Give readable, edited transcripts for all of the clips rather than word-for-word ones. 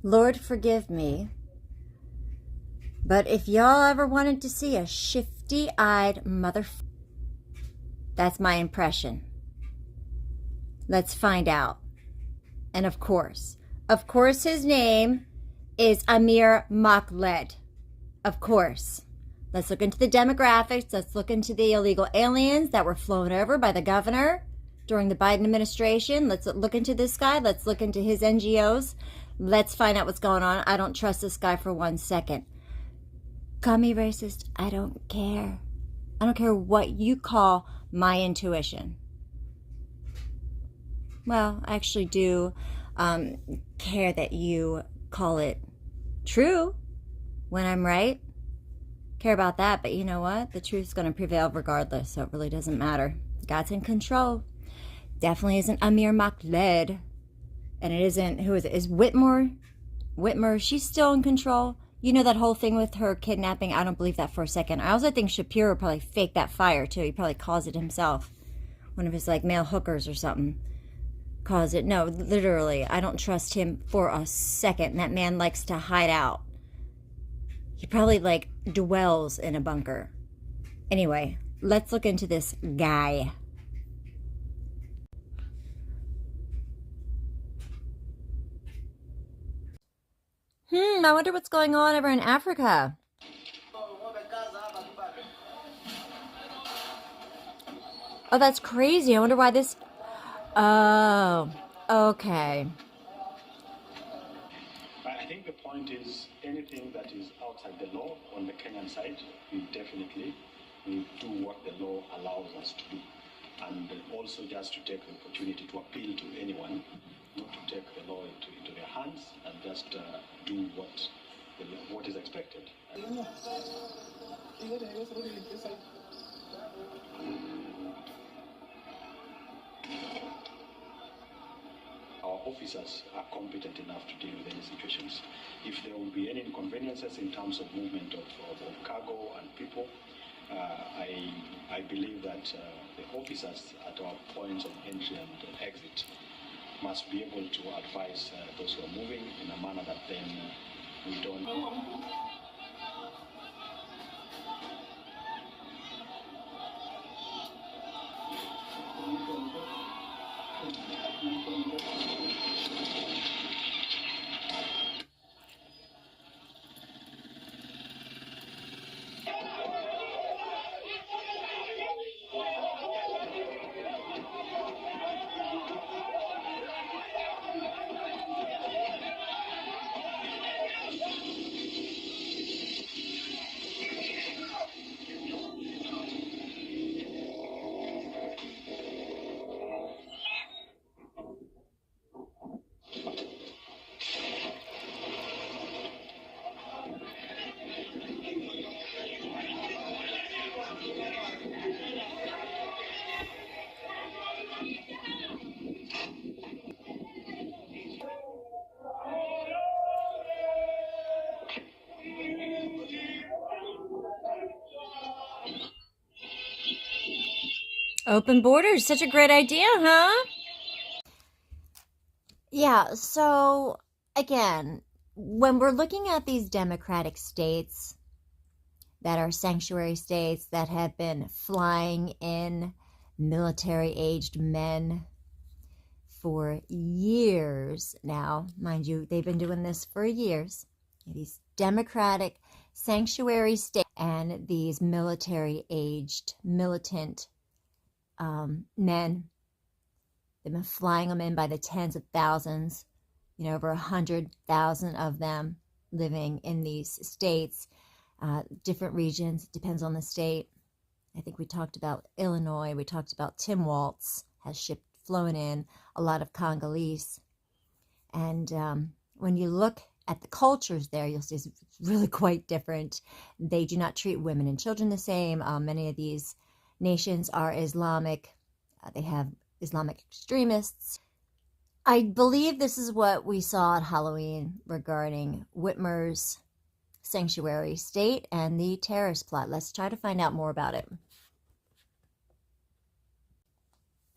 Lord forgive me, but if y'all ever wanted to see a shifty-eyed motherfucker, that's my impression. Let's find out. And of course his name is Amir Makhled. Of course. Let's look into the demographics. Let's look into the illegal aliens that were flown over by the governor during the Biden administration. Let's look into this guy. Let's look into his NGOs. Let's find out what's going on. I don't trust this guy for 1 second. Call me racist. I don't care. I don't care what you call my intuition. Well, I actually do care that you call it true when I'm right. Care about that, but you know what? The truth's going to prevail regardless, so it really doesn't matter. God's in control. Definitely isn't Amir Makhled. And it isn't, who is it? Is Whitmer? She's still in control. You know that whole thing with her kidnapping? I don't believe that for a second. I also think Shapiro probably faked that fire too. He probably caused it himself. One of his like male hookers or something caused it. No, literally, I don't trust him for a second. That man likes to hide out. He probably like dwells in a bunker. Anyway, let's look into this guy. I wonder what's going on over in Africa. Oh, that's crazy. I wonder why this... Oh, okay. I think the point is anything that is outside the law on the Kenyan side, we definitely will do what the law allows us to do. And also just to take the opportunity to appeal to anyone not to take the law into their hands and just do what is expected. Our officers are competent enough to deal with any situations. If there will be any inconveniences in terms of movement of cargo and people, I believe that the officers at our points of entry and exit must be able to advise those who are moving in a manner that then we don't... Open borders, such a great idea, huh? Yeah, so again, when we're looking at these democratic states that are sanctuary states that have been flying in military-aged men for years now, mind you, they've been doing this for years, these democratic sanctuary states and these military-aged militant men. They've been flying them in by the tens of thousands, over 100,000 of them living in these states, different regions, depends on the state. I think we talked about Illinois, we talked about Tim Waltz has flown in, a lot of Congolese. And when you look at the cultures there, you'll see it's really quite different. They do not treat women and children the same. Many of these nations are Islamic. They have Islamic extremists. I believe this is what we saw at Halloween regarding Whitmer's sanctuary state and the terrorist plot. Let's try to find out more about it.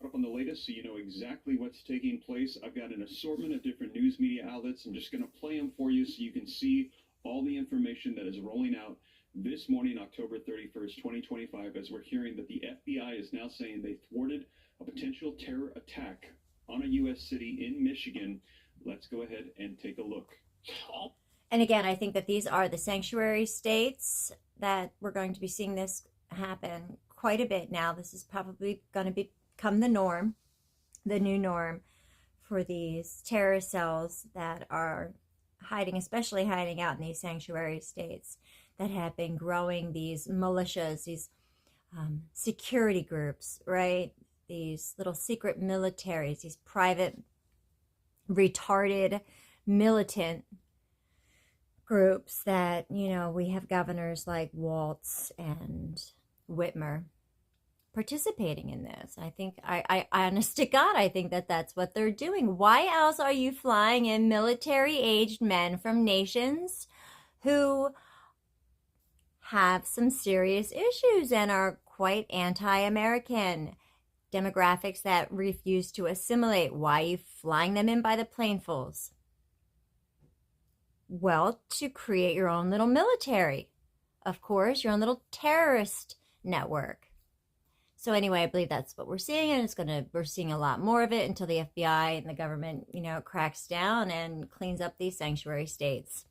Up on the latest so you know exactly what's taking place. I've got an assortment of different news media outlets. I'm just going to play them for you so you can see all the information that is rolling out this morning, October 31st, 2025, as we're hearing that the FBI is now saying they thwarted a potential terror attack on a U.S. city in Michigan. Let's go ahead and take a look. And again, I think that these are the sanctuary states that we're going to be seeing this happen quite a bit now. This is probably going to become the norm, the new norm for these terrorist cells that are hiding, especially hiding out in these sanctuary states that have been growing these militias, these security groups, right? These little secret militaries, these private, retarded, militant groups that, you know, we have governors like Waltz and Whitmer participating in this. I think, I honest to God, I think that that's what they're doing. Why else are you flying in military-aged men from nations who have some serious issues and are quite anti-American? Demographics that refuse to assimilate. Why are you flying them in by the planefuls? Well, to create your own little military. Of course, your own little terrorist network. So anyway, I believe that's what we're seeing, and we're seeing a lot more of it until the FBI and the government, you know, cracks down and cleans up these sanctuary states.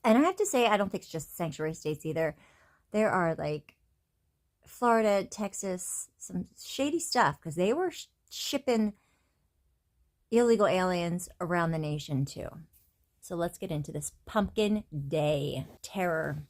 And I have to say, I don't think it's just sanctuary states either. There are like Florida, Texas, some shady stuff, because they were shipping illegal aliens around the nation too. So let's get into this Pumpkin Day terror.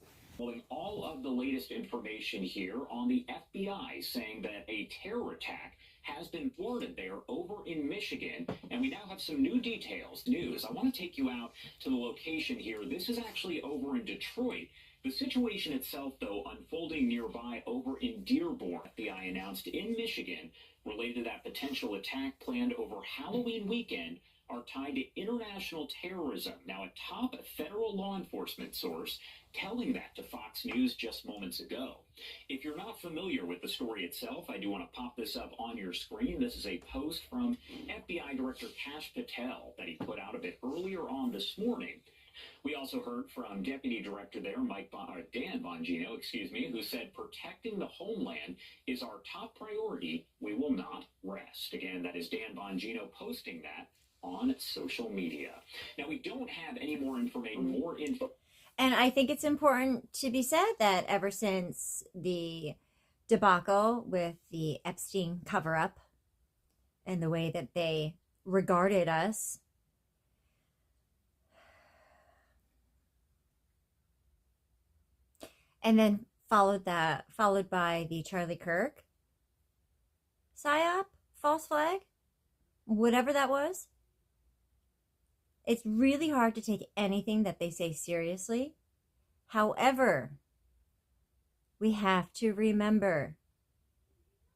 All of the latest information here on the FBI saying that a terror attack has been thwarted there over in Michigan, and we now have some new details, news. I want to take you out to the location here. This is actually over in Detroit. The situation itself, though, unfolding nearby over in Dearborn. FBI announced in Michigan related to that potential attack planned over Halloween weekend are tied to international terrorism. Now, a top federal law enforcement source telling that to Fox News just moments ago. If you're not familiar with the story itself, I do want to pop this up on your screen. This is a post from FBI Director Kash Patel that he put out a bit earlier on this morning. We also heard from Deputy Director there, Dan Bongino, who said protecting the homeland is our top priority. We will not rest. Again, that is Dan Bongino posting that on social media. Now, we don't have any more info. And I think it's important to be said that ever since the debacle with the Epstein cover-up and the way that they regarded us, and then followed by the Charlie Kirk psyop, false flag, whatever that was. It's really hard to take anything that they say seriously. However, we have to remember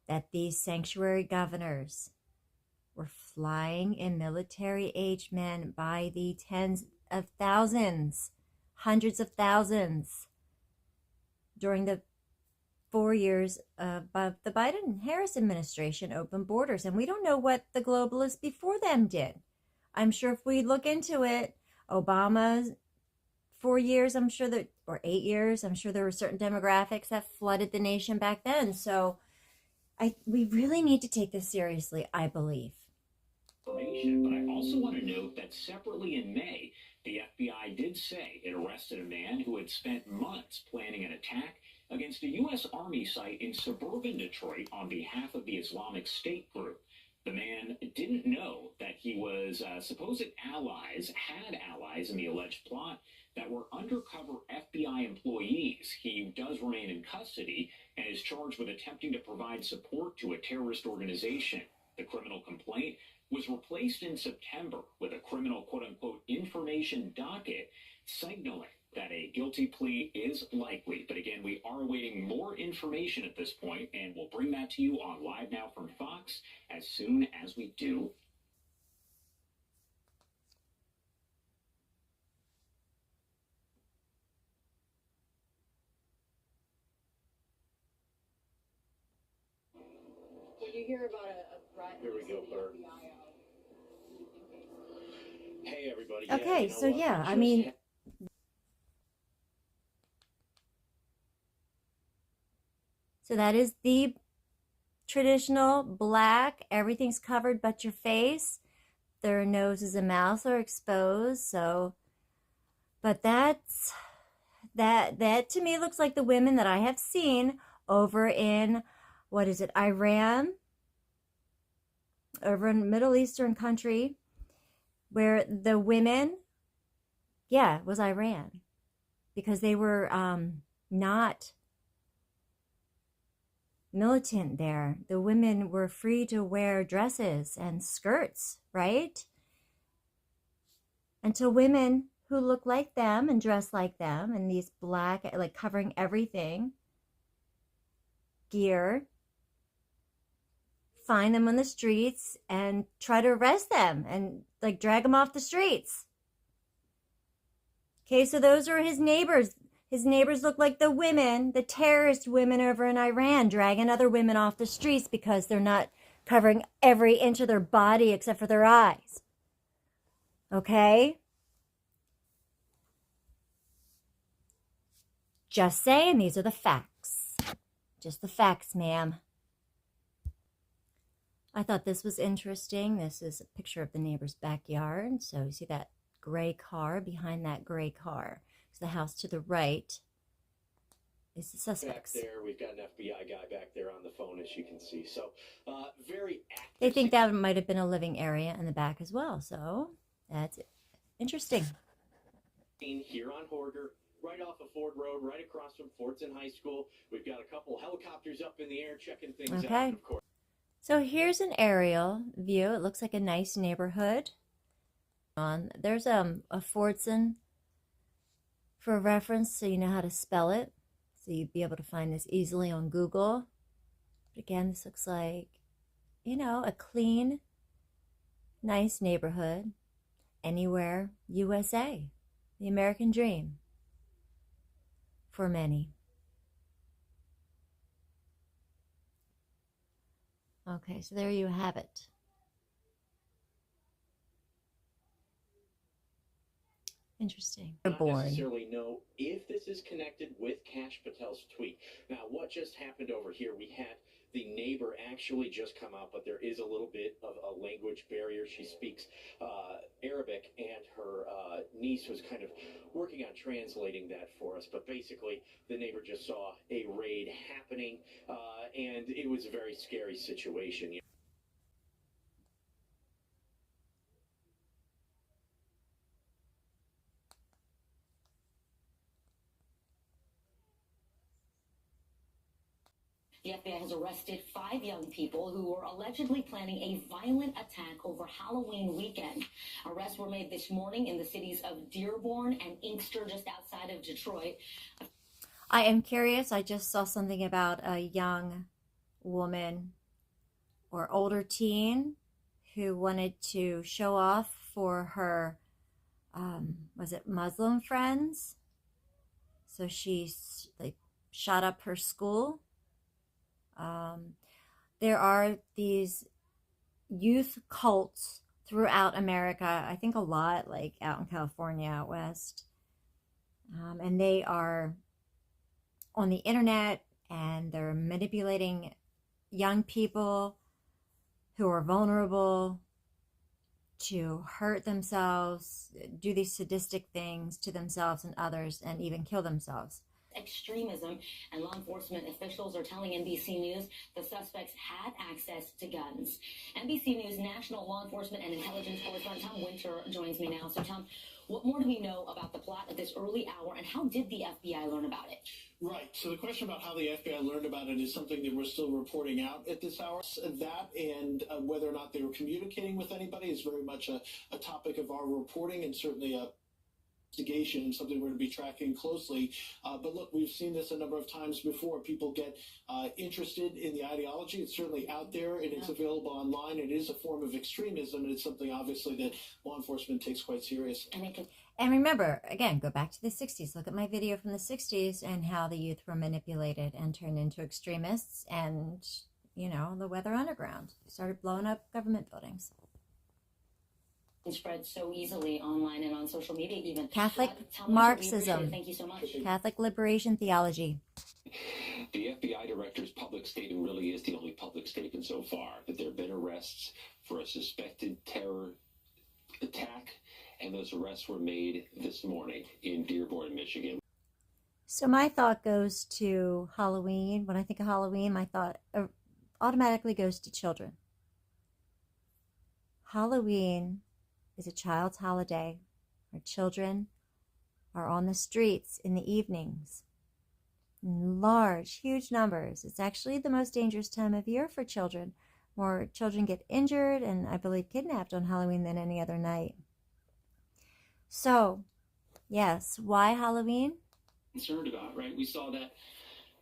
that these sanctuary governors were flying in military-aged men by the tens of thousands, hundreds of thousands during the 4 years of the Biden-Harris administration opened borders. And we don't know what the globalists before them did. I'm sure if we look into it, Obama's 4 years, I'm sure that, or 8 years, I'm sure there were certain demographics that flooded the nation back then. So we really need to take this seriously, I believe. But I also want to note that separately in May, the FBI did say it arrested a man who had spent months planning an attack against a U.S. Army site in suburban Detroit on behalf of the Islamic State group. The man didn't know that he was supposed allies, had allies in the alleged plot that were undercover FBI employees. He does remain in custody and is charged with attempting to provide support to a terrorist organization. The criminal complaint was replaced in September with a criminal quote-unquote information docket signaling that a guilty plea is likely. But again, we are awaiting more information at this point, and we'll bring that to you on Live Now from Fox as soon as we do. Did you hear hear about a riot. Here we go, Bert. Hey, everybody. Okay, so yeah, I mean, so that is the traditional black. Everything's covered but your face. Their noses and mouths are exposed. So, but that to me looks like the women that I have seen over in, what is it, Iran, over in Middle Eastern country, where the women, yeah, it was Iran, because they were not militant there. The women were free to wear dresses and skirts, right? Until women who look like them and dress like them in these black, like covering everything, gear, find them on the streets and try to arrest them and like drag them off the streets. Okay, so those are his neighbors. His neighbors look like the women, the terrorist women over in Iran, dragging other women off the streets because they're not covering every inch of their body except for their eyes. Okay? Just saying, these are the facts. Just the facts, ma'am. I thought this was interesting. This is a picture of the neighbor's backyard. So you see that gray car. Behind that gray car is the house to the right is the suspects. Back there, we've got an FBI guy back there on the phone, as you can see. So, very active. They think that might have been a living area in the back as well. So that's interesting. Here on Horger, right off of Ford Road, right across from Fordson High School. We've got a couple helicopters up in the air checking things out. Of course. So here's an aerial view. It looks like a nice neighborhood. There's a Fordson for reference, so you know how to spell it. So you'd be able to find this easily on Google. But again, this looks like, you know, a clean, nice neighborhood. Anywhere, USA. The American dream. For many. Okay, so there you have it. Interesting. Not necessarily know if this is connected with Kash Patel's tweet. Now, what just happened over here? We had the neighbor actually just come out, but there is a little bit of a language barrier. She speaks Arabic, and her niece was kind of working on translating that for us. But basically, the neighbor just saw a raid happening, and it was a very scary situation. The FBI has arrested 5 young people who were allegedly planning a violent attack over Halloween weekend. Arrests were made this morning in the cities of Dearborn and Inkster, just outside of Detroit. I am curious. I just saw something about a young woman or older teen who wanted to show off for her, was it Muslim friends? So she shot up her school. There are these youth cults throughout America. I think a lot, like out in California, out west. And they are on the internet, and they're manipulating young people who are vulnerable to hurt themselves, do these sadistic things to themselves and others, and even kill themselves. Extremism, and law enforcement officials are telling NBC News the suspects had access to guns. NBC News national law enforcement and intelligence correspondent Tom Winter joins me now. So Tom, what more do we know about the plot at this early hour, and how did the FBI learn about it? Right. So the question about how the FBI learned about it is something that we're still reporting out at this hour. That and whether or not they were communicating with anybody is very much a topic of our reporting, and certainly a investigation, something we're going to be tracking closely. But look, we've seen this a number of times before. People get interested in the ideology. It's certainly out there, and it's available online. It is a form of extremism, and it's something obviously that law enforcement takes quite serious. And remember, again, go back to the 60s. Look at my video from the 60s and how the youth were manipulated and turned into extremists. And the weather underground. They started blowing up government buildings. Spread so easily online and on social media even. Catholic Tom Winter, we Marxism. appreciate it. Thank you so much. Catholic liberation theology. The FBI director's public statement really is the only public statement so far, that there have been arrests for a suspected terror attack, and those arrests were made this morning in Dearborn, Michigan. So my thought goes to Halloween. When I think of Halloween, my thought automatically goes to children. Halloween is a child's holiday where children are on the streets in the evenings in large, huge numbers. It's actually the most dangerous time of year for children. More children get injured and I believe kidnapped on Halloween than any other night. So, yes, why Halloween? Concerned about, right? We saw that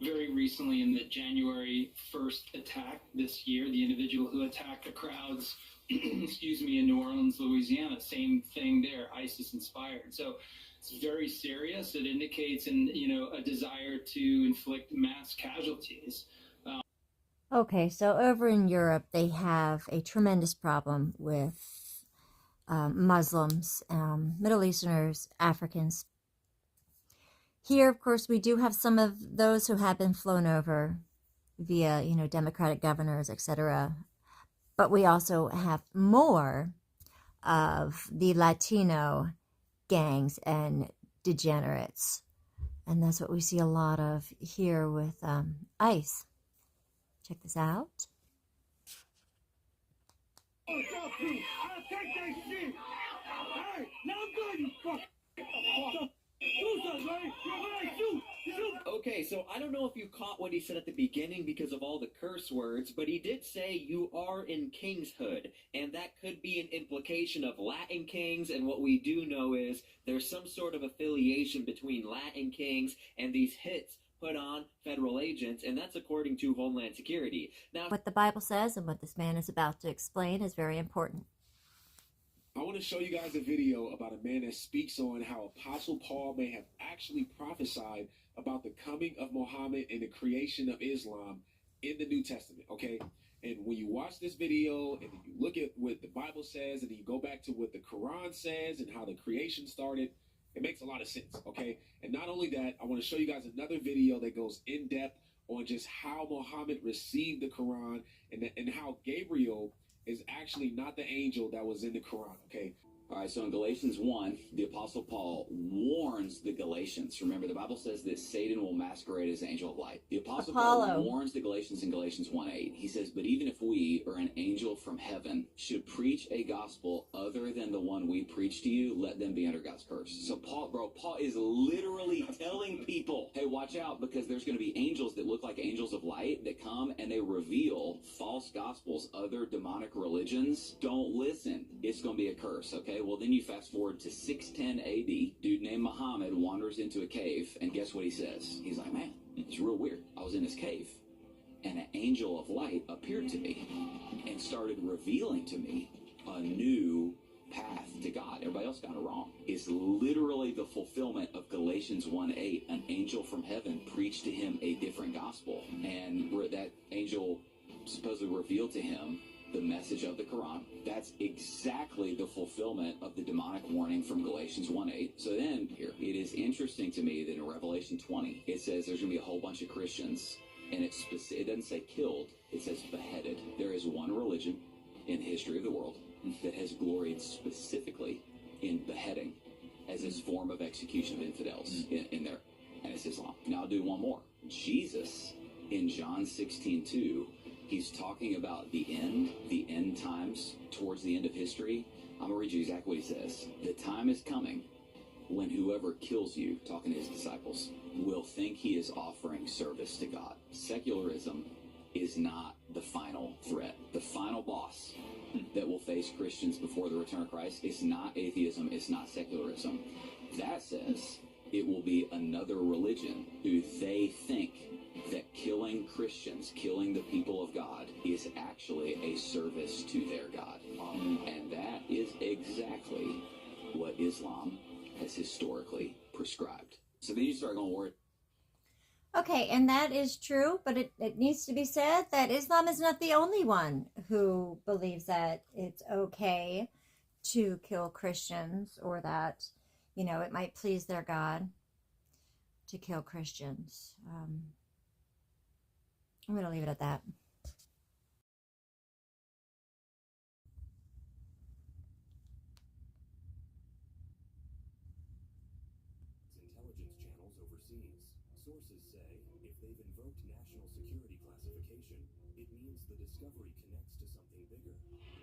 very recently in the January 1st attack this year, the individual who attacked the crowds, in New Orleans, Louisiana, same thing there, ISIS inspired. So it's very serious. It indicates a desire to inflict mass casualties. Okay, so over in Europe, they have a tremendous problem with Muslims, Middle Easterners, Africans. Here, of course, we do have some of those who have been flown over via, Democratic governors, etc. But we also have more of the Latino gangs and degenerates. And that's what we see a lot of here with ICE. Check this out. I'll take that shit. Hey, now I'm good, you fuck. Okay, so I don't know if you caught what he said at the beginning because of all the curse words, but he did say you are in kingshood, and that could be an implication of Latin kings, and what we do know is there's some sort of affiliation between Latin kings and these hits put on federal agents, and that's according to Homeland Security. Now, What the Bible says and what this man is about to explain is very important. I want to show you guys a video about a man that speaks on how Apostle Paul may have actually prophesied about the coming of Muhammad and the creation of Islam in the New Testament, okay? And when you watch this video and then you look at what the Bible says and then you go back to what the Quran says and how the creation started, it makes a lot of sense, okay? And not only that, I want to show you guys another video that goes in depth on just how Muhammad received the Quran and how Gabriel is actually not the angel that was in the Quran, okay? All right, so in Galatians 1, the Apostle Paul warns the Galatians. Remember, the Bible says that Satan will masquerade as an angel of light. The Apostle Paul warns the Galatians in Galatians 1:8. He says, but even if we or an angel from heaven should preach a gospel other than the one we preach to you, let them be under God's curse. So Paul is literally telling people, hey, watch out, because there's going to be angels that look like angels of light that come and they reveal false gospels, other demonic religions. Don't listen. It's going to be a curse, okay? Well, then you fast forward to 610 AD. Dude named Muhammad wanders into a cave, and guess what he says? He's like, man, it's real weird. I was in this cave, and an angel of light appeared to me and started revealing to me a new path to God. Everybody else got it wrong. It's literally the fulfillment of Galatians 1:8. An angel from heaven preached to him a different gospel, and that angel supposedly revealed to him the message of the Quran. That's exactly the fulfillment of the demonic warning from Galatians 1:8. So then, here, it is interesting to me that in Revelation 20, it says there's going to be a whole bunch of Christians, and it doesn't say killed, it says beheaded. There is one religion in the history of the world that has gloried specifically in beheading as this form of execution of infidels in there, and it's Islam. Now I'll do one more. Jesus, in John 16:2, he's talking about the end times, towards the end of history. I'm going to read you exactly what he says. The time is coming when whoever kills you, talking to his disciples, will think he is offering service to God. Secularism is not the final threat. The final boss that will face Christians before the return of Christ is not atheism, it's not secularism. That says it will be another religion who they think that killing Christians, killing the people of God, is actually a service to their God. And that is exactly what Islam has historically prescribed. So then you start going, word. Okay, and that is true, but it needs to be said that Islam is not the only one who believes that it's okay to kill Christians, or that, it might please their God to kill Christians. I'm going to leave it at that. Intelligence channels overseas. Sources say if they've invoked national security classification, it means the discovery connects to something bigger.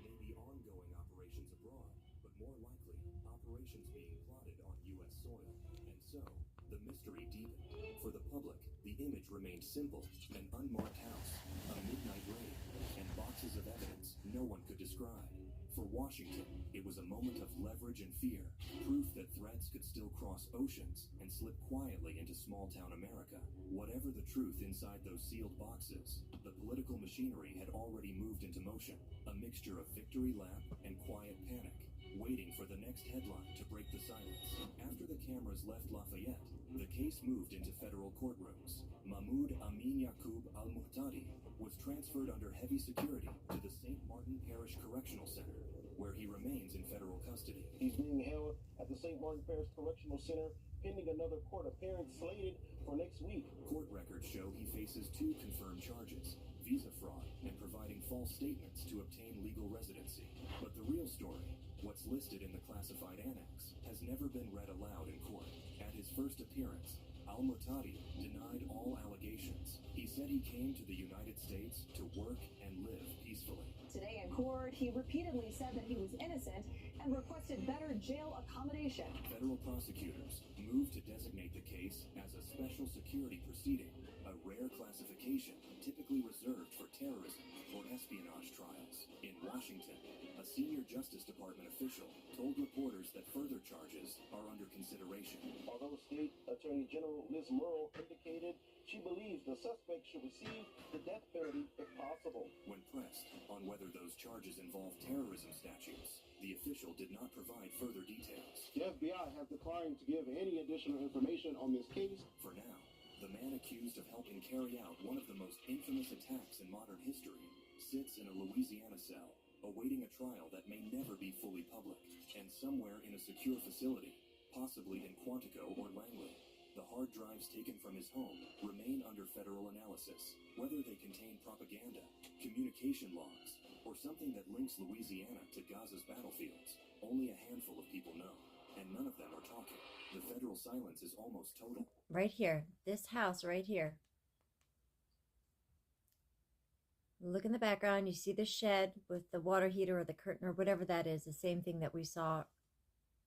Maybe ongoing operations abroad, but more likely, operations being plotted on U.S. soil. And so, the mystery deepened. For the public, the image remained simple: an unmarked house, a midnight raid, and boxes of evidence no one could describe. For Washington, it was a moment of leverage and fear, proof that threats could still cross oceans and slip quietly into small-town America. Whatever the truth inside those sealed boxes, the political machinery had already moved into motion, a mixture of victory lap and quiet panic, waiting for the next headline to break the silence. After the cameras left Lafayette, the case moved into federal courtrooms. Mahmoud Amin Yaqub al-Muhtadi was transferred under heavy security to the St. Martin Parish Correctional Center, where he remains in federal custody. He's being held at the St. Martin Parish Correctional Center pending another court appearance slated for next week. Court records show he faces 2 confirmed charges: visa fraud and providing false statements to obtain legal residency. But the real story, what's listed in the classified annex, has never been read aloud in court. At his first appearance, al-Muhtadi denied all allegations. He said he came to the United States to work and live peacefully. Today in court, he repeatedly said that he was innocent and requested better jail accommodation. Federal prosecutors moved to designate the case as a special security proceeding, a rare classification typically reserved for terrorism or espionage trials. In Washington, a senior Justice Department official told reporters that further charges are under consideration. Although State Attorney General Liz Murrow indicated she believes the suspect should receive the death penalty if possible. When pressed on whether those charges involve terrorism statutes, the official did not provide further details. The FBI has declined to give any additional information on this case. For now, the man accused of helping carry out one of the most infamous attacks in modern history sits in a Louisiana cell, awaiting a trial that may never be fully public, and somewhere in a secure facility, possibly in Quantico or Langley. The hard drives taken from his home remain under federal analysis. Whether they contain propaganda, communication logs, or something that links Louisiana to Gaza's battlefields, only a handful of people know, and none of them are talking. The federal silence is almost total. Right here, this house right here. Look in the background, you see the shed with the water heater or the curtain or whatever that is, the same thing that we saw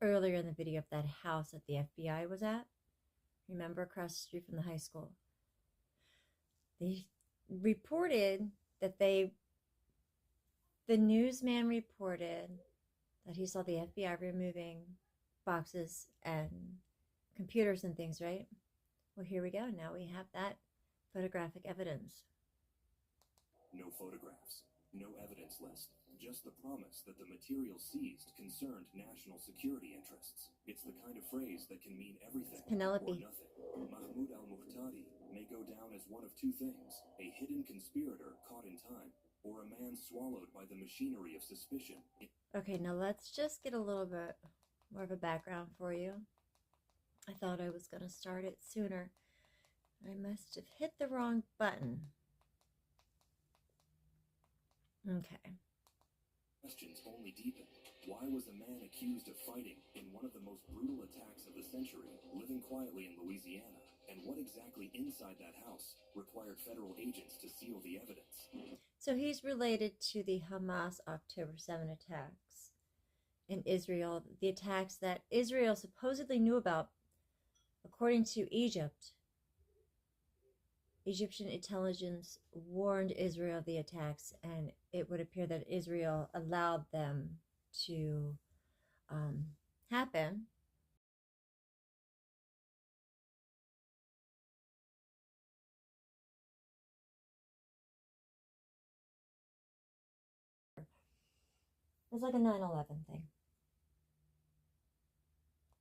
earlier in the video of that house that the FBI was at. Remember, across the street from the high school. They reported that the newsman reported that he saw the FBI removing boxes and computers and things, right? Well, here we go. Now we have that photographic evidence. No photographs, no evidence list, just the promise that the material seized concerned national security interests. It's the kind of phrase that can mean everything Penelope. or nothing. Mahmoud al-Muhtadi may go down as one of 2 things: a hidden conspirator caught in time, or a man swallowed by the machinery of suspicion. Okay, now let's just get a little bit more of a background for you. I thought I was going to start it sooner. I must have hit the wrong button. Okay. Questions only deepened. Why was a man accused of fighting in one of the most brutal attacks of the century living quietly in Louisiana? And what exactly inside that house required federal agents to seal the evidence? So he's related to the Hamas October 7 attacks in Israel, the attacks that Israel supposedly knew about, according to Egypt. Egyptian intelligence warned Israel of the attacks, and it would appear that Israel allowed them to happen. It's like a 9/11 thing.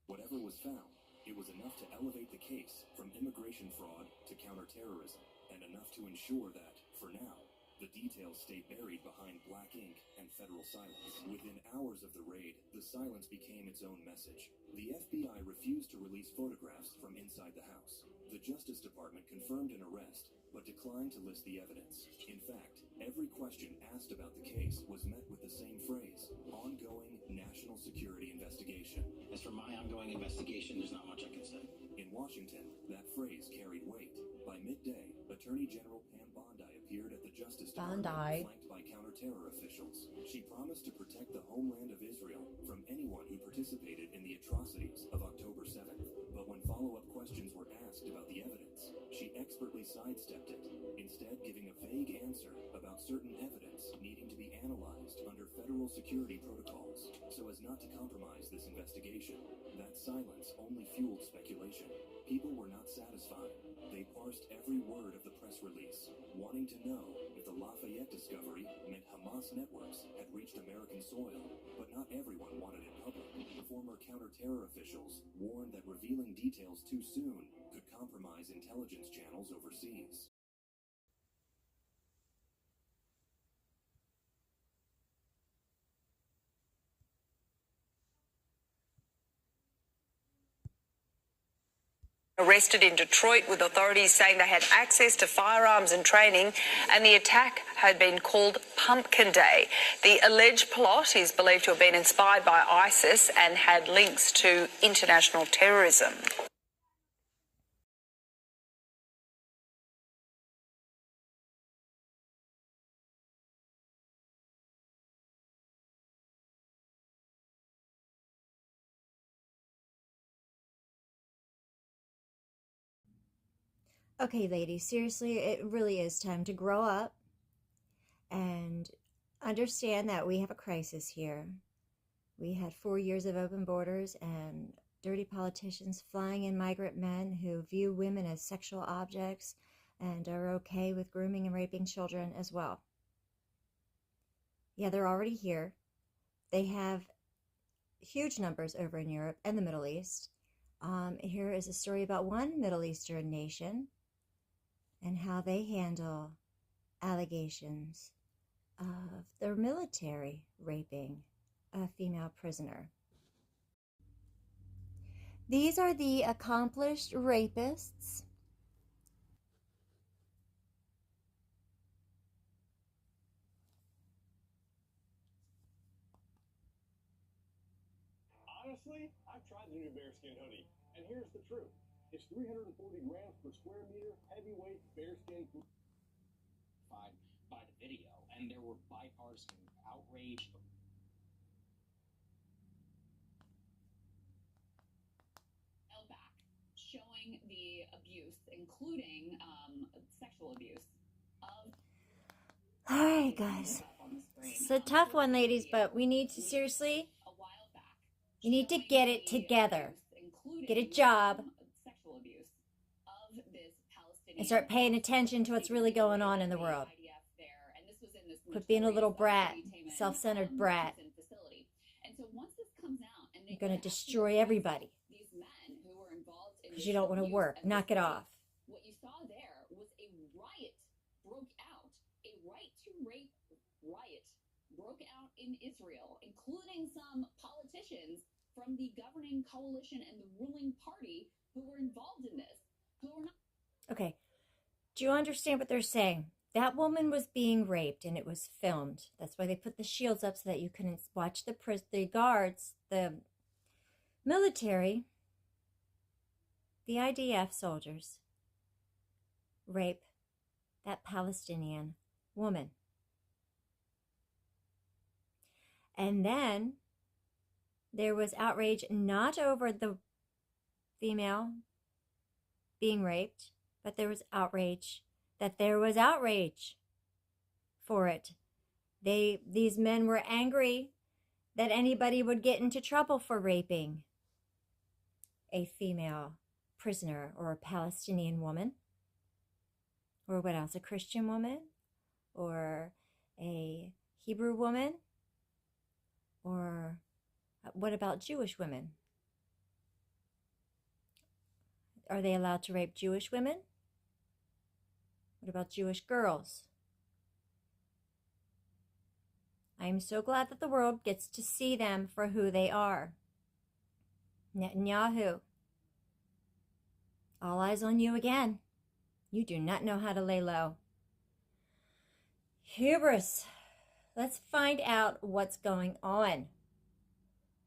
Whatever was found, It was enough to elevate the case from immigration fraud to counterterrorism, and enough to ensure that, for now, the details stay buried behind black ink and federal silence. Within hours of the raid, the silence became its own message. The FBI refused to release photographs from inside the house. The Justice Department confirmed an arrest, but declined to list the evidence. In fact, every question asked about the case was met with the same phrase: ongoing national security investigation. As for my ongoing investigation, there's not much I can say. In Washington, that phrase carried weight. By midday, Attorney General Pam Bondi appeared at the Justice Department, flanked by counter-terror officials. She promised to protect the homeland of Israel from anyone who participated in the atrocities of October 7th. But when follow-up questions were asked about the evidence, she expertly sidestepped it, instead giving a vague answer about certain evidence needing to be analyzed under federal security protocols, so as not to compromise this investigation. That silence only fueled speculation. People were not satisfied. They parsed every word of the press release, wanting to know if the Lafayette discovery meant Hamas networks had reached American soil. But not everyone wanted it public. Former counter-terror officials warned that revealing details too soon could compromise intelligence channels overseas. Arrested in Detroit, with authorities saying they had access to firearms and training, and the attack had been called Pumpkin Day. The alleged plot is believed to have been inspired by ISIS and had links to international terrorism. Okay, ladies, seriously, it really is time to grow up and understand that we have a crisis here. We had 4 years of open borders and dirty politicians flying in migrant men who view women as sexual objects and are okay with grooming and raping children as well. Yeah, they're already here. They have huge numbers over in Europe and the Middle East. Here is a story about one Middle Eastern nation and how they handle allegations of their military raping a female prisoner. These are the accomplished rapists. Honestly, I've tried the new bearskin hoodie, and here's the truth. It's 340 grams per square meter, heavyweight bearskin. By the video, and there were bipartisan outrage. Back, showing the abuse, including sexual abuse of. All right, guys. It's a tough one, ladies, but we need to seriously, you need to get it together. Get a job and start paying attention to what's really going on in the world. Quit being a little brat, self-centered brat. You're going to destroy everybody because you don't want to work. Knock it off. What you saw there was a riot broke out. A right to rape riot broke out in Israel, including some politicians from the governing coalition and the ruling party who were involved in this, who were not. Okay. Do you understand what they're saying? That woman was being raped and it was filmed. That's why they put the shields up so that you couldn't watch the guards, the military, the IDF soldiers rape that Palestinian woman. And then there was outrage not over the female being raped, but there was outrage that there was outrage for it. These men were angry that anybody would get into trouble for raping a female prisoner or a Palestinian woman. Or what else? A Christian woman? Or a Hebrew woman? Or what about Jewish women? Are they allowed to rape Jewish women? What about Jewish girls? I am so glad that the world gets to see them for who they are. Netanyahu, all eyes on you again. You do not know how to lay low. Hubris. Let's find out what's going on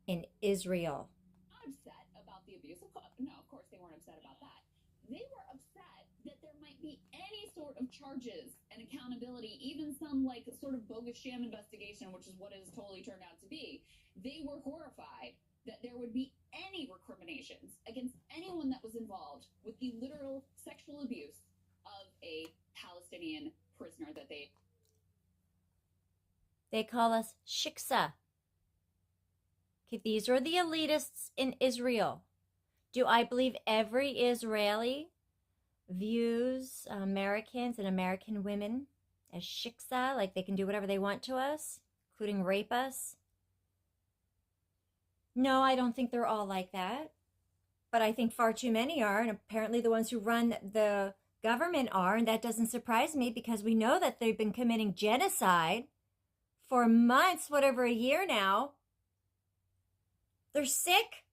in Israel. Not upset about the abuse. No, of course they weren't upset about that. They were upset that there might be any sort of charges and accountability, even some like sort of bogus sham investigation, which is what it has totally turned out to be. They were horrified that there would be any recriminations against anyone that was involved with the literal sexual abuse of a Palestinian prisoner that they call us shiksa. Okay, these are the elitists in Israel. Do I believe every Israeli views Americans and American women as shiksa, like they can do whatever they want to us, including rape us? No, I don't think they're all like that. But I think far too many are, and apparently the ones who run the government are, and that doesn't surprise me because we know that they've been committing genocide for months, whatever, a year now. They're sick.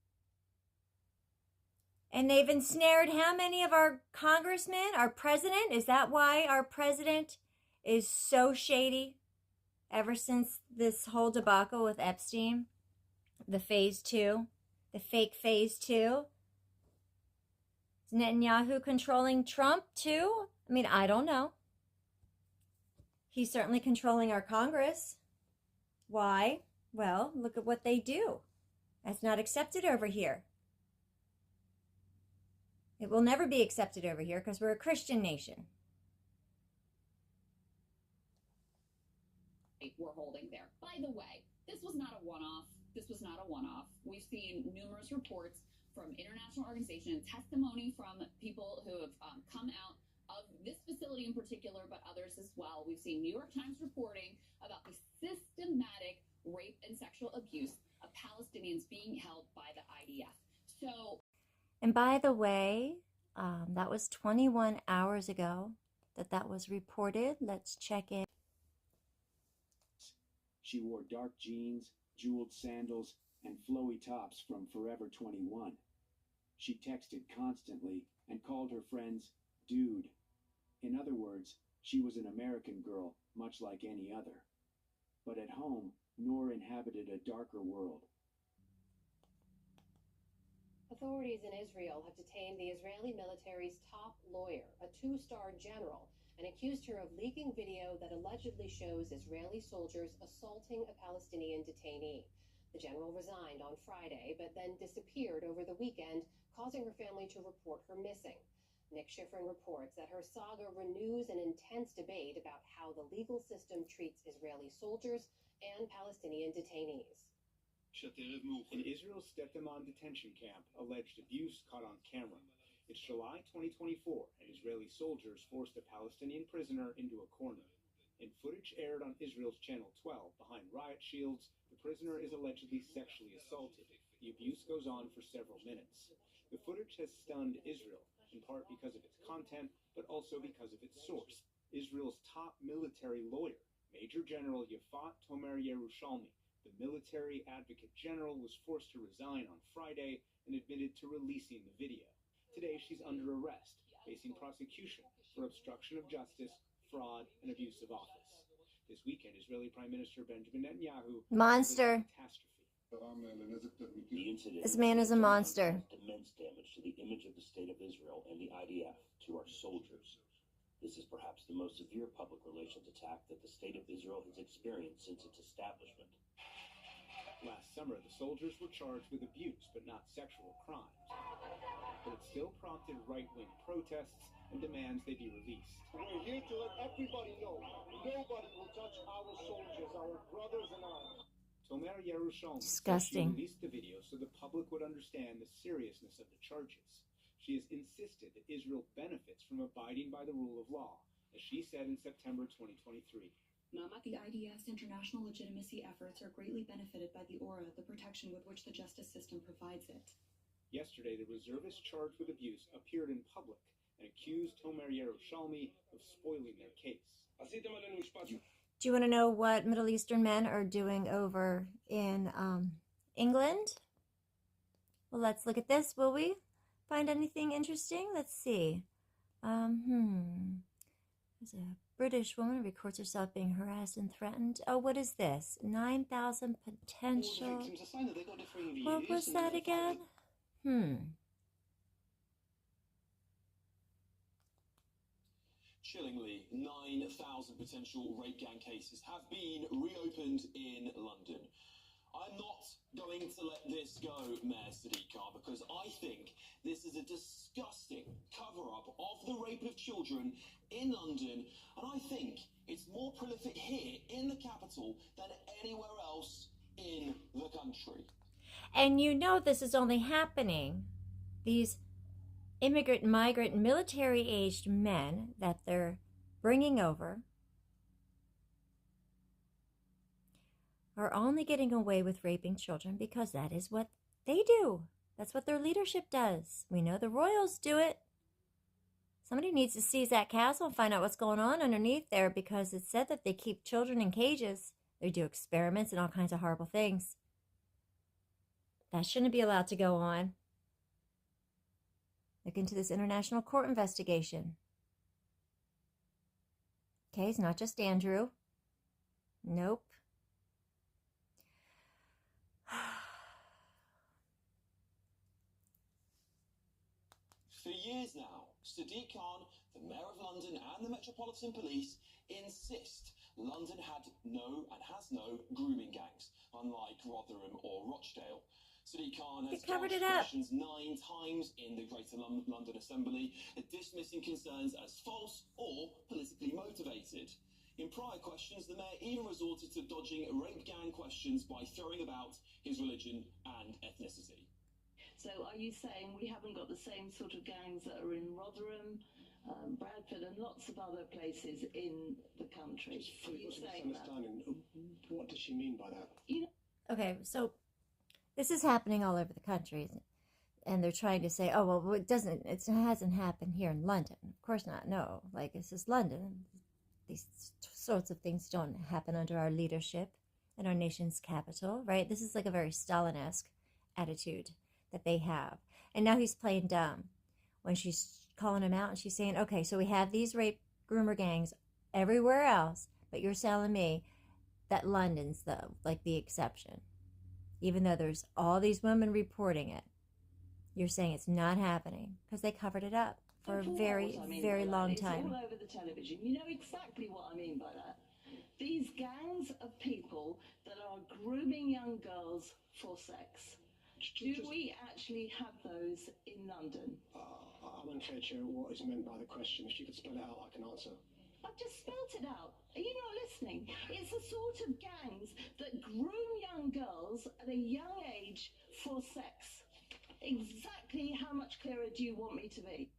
And they've ensnared how many of our congressmen, our president? Is that why our president is so shady ever since this whole debacle with Epstein? The phase 2, the fake phase 2. Is Netanyahu controlling Trump too? I mean, I don't know. He's certainly controlling our Congress. Why? Well, look at what they do. That's not accepted over here. It will never be accepted over here because we're a Christian nation. we're holding there. By the way, this was not a one-off. This was not a one-off. We've seen numerous reports from international organizations, testimony from people who have come out of this facility in particular, but others as well. We've seen New York Times reporting about the systematic rape and sexual abuse of Palestinians being held by the IDF. So, and by the way, that was 21 hours ago that was reported. Let's check it. She wore dark jeans, jeweled sandals, and flowy tops from Forever 21. She texted constantly and called her friends dude. In other words, she was an American girl, much like any other. But at home, Noor inhabited a darker world. Authorities in Israel have detained the Israeli military's top lawyer, a two-star general, and accused her of leaking video that allegedly shows Israeli soldiers assaulting a Palestinian detainee. The general resigned on Friday, but then disappeared over the weekend, causing her family to report her missing. Nick Schifrin reports that her saga renews an intense debate about how the legal system treats Israeli soldiers and Palestinian detainees. An Israel Stephamon detention camp alleged abuse caught on camera. It's July 2024, and Israeli soldiers forced a Palestinian prisoner into a corner. In footage aired on Israel's Channel 12 behind riot shields, the prisoner is allegedly sexually assaulted. The abuse goes on for several minutes. The footage has stunned Israel, in part because of its content, but also because of its source. Israel's top military lawyer, Major General Yafat Tomer Yerushalmi, the military advocate general, was forced to resign on Friday and admitted to releasing the video. Today, she's under arrest, facing prosecution for obstruction of justice, fraud, and abuse of office. This weekend, Israeli Prime Minister Benjamin Netanyahu... Monster. This man is a monster. Immense damage to the image of the state of Israel and the IDF, to our soldiers. This is perhaps the most severe public relations attack that the state of Israel has experienced since its establishment. Last summer, the soldiers were charged with abuse, but not sexual crimes. But it still prompted right-wing protests and demands they be released. We're here to let everybody know nobody will touch our soldiers, our brothers and ours. Tomer Yerushalmi Disgusting. released the video so the public would understand the seriousness of the charges. She has insisted that Israel benefits from abiding by the rule of law, as she said in September 2023. The IDF's international legitimacy efforts are greatly benefited by the aura, the protection with which the justice system provides it. Yesterday, the reservist charged with abuse appeared in public and accused Tomer Yerushalmi of spoiling their case. Do you want to know what Middle Eastern men are doing over in England? Well, let's look at this, will we? Find anything interesting? Let's see. There's a British woman who records herself being harassed and threatened. Oh, what is this? 9,000 potential. What was that again? Chillingly, 9,000 potential rape gang cases have been reopened in London. I'm not going to let this go, Mayor Sadiq Khan, because I think this is a disgusting cover-up of the rape of children in London, and I think it's more prolific here in the capital than anywhere else in the country. And you know this is only happening. These immigrant, migrant, military-aged men that they're bringing over are only getting away with raping children because that is what they do. That's what their leadership does. We know the royals do it. Somebody needs to seize that castle and find out what's going on underneath there, because it's said that they keep children in cages. They do experiments and all kinds of horrible things. That shouldn't be allowed to go on. Look into this international court investigation. Okay, it's not just Andrew. Nope. For years now, Sadiq Khan, the Mayor of London and the Metropolitan Police insist London had no and has no grooming gangs, unlike Rotherham or Rochdale. Sadiq Khan has covered it dodged up questions 9 times in the Greater London Assembly, dismissing concerns as false or politically motivated. In prior questions, the Mayor even resorted to dodging rape gang questions by throwing about his religion and ethnicity. So are you saying we haven't got the same sort of gangs that are in Rotherham, Bradford and lots of other places in the country? Just for the misunderstanding, what does she mean by that? Okay, so this is happening all over the country, and they're trying to say, oh, well, it hasn't happened here in London. Of course not, no. Like, this is London. These sorts of things don't happen under our leadership in our nation's capital, right? This is like a very Stalin-esque attitude that they have. And now he's playing dumb when she's calling him out and she's saying, okay, so we have these rape groomer gangs everywhere else, but you're telling me that London's the exception. Even though there's all these women reporting it, you're saying it's not happening because they covered it up for a very, very long time. It's all over the television. You know exactly what I mean by that. These gangs of people that are grooming young girls for sex. Do we actually have those in London? I'm unclear, Chair, what is meant by the question. If you could spell it out, I can answer. I've just spelt it out. Are you not listening? It's the sort of gangs that groom young girls at a young age for sex. Exactly how much clearer do you want me to be?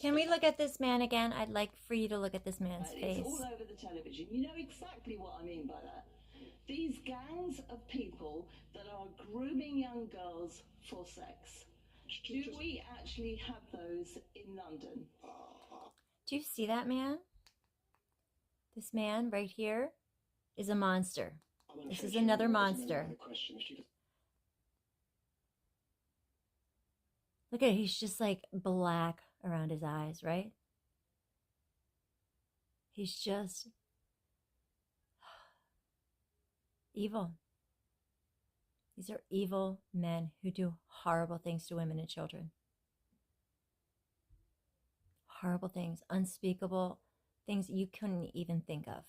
Can we look at this man again? I'd like for you to look at this man's face. It's all over the television. You know exactly what I mean by that. These gangs of people that are grooming young girls for sex. Do we actually have those in London? Do you see that man? This man right here is a monster. This is another monster. Look at it. He's just like black around his eyes, right? He's just evil. These are evil men who do horrible things to women and children. Horrible things, unspeakable things you couldn't even think of.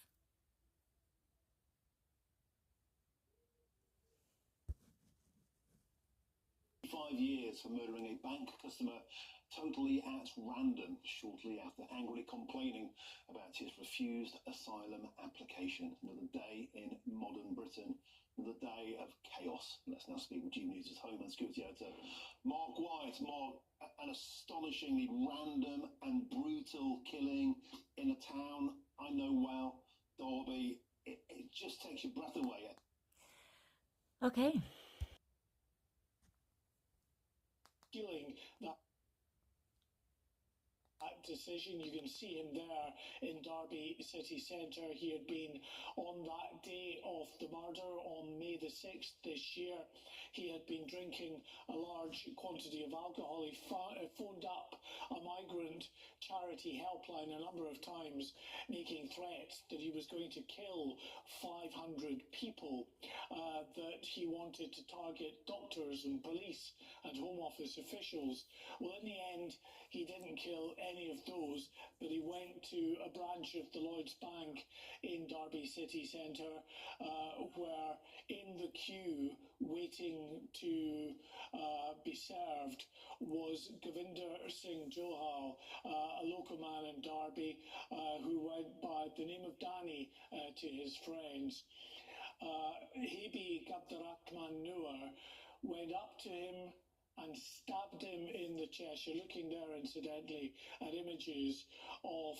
Years for murdering a bank customer totally at random shortly after angrily complaining about his refused asylum application. Another day in modern Britain, another day of chaos. Let's now speak with G News' Homeland Security Editor Mark White. Mark, an astonishingly random and brutal killing in a town I know well, Derby. It just takes your breath away. Okay. appealing that decision. You can see him there in Derby city centre. He had been on that day of the murder on May the 6th this year. He had been drinking a large quantity of alcohol. He phoned up a migrant charity helpline a number of times, making threats that he was going to kill 500 people, that he wanted to target doctors and police and Home Office officials. Well, in the end, he didn't kill any of those, but he went to a branch of the Lloyds Bank in Derby city centre, where in the queue waiting to be served was Govinder Singh Johal, a local man in Derby who went by the name of Danny to his friends. Hebi Abdurrahman Noor went up to him and stabbed him in the chest. You're looking there, incidentally, at images of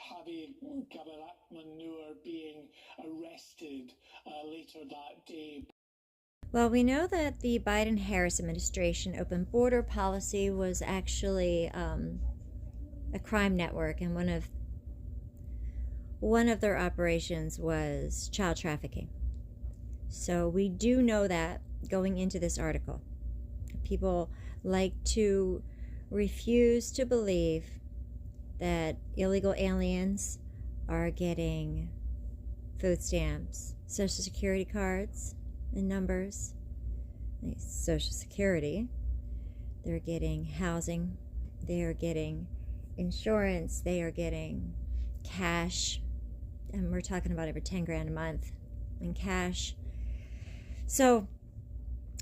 Habib Abdurrahman Noor being arrested later that day. Well, we know that the Biden-Harris administration open border policy was actually a crime network, and one of their operations was child trafficking. So we do know that going into this article. People like to refuse to believe that illegal aliens are getting food stamps, Social Security cards and numbers, Social Security. They're getting housing, they are getting insurance, they are getting cash, and we're talking about over 10 grand a month in cash. So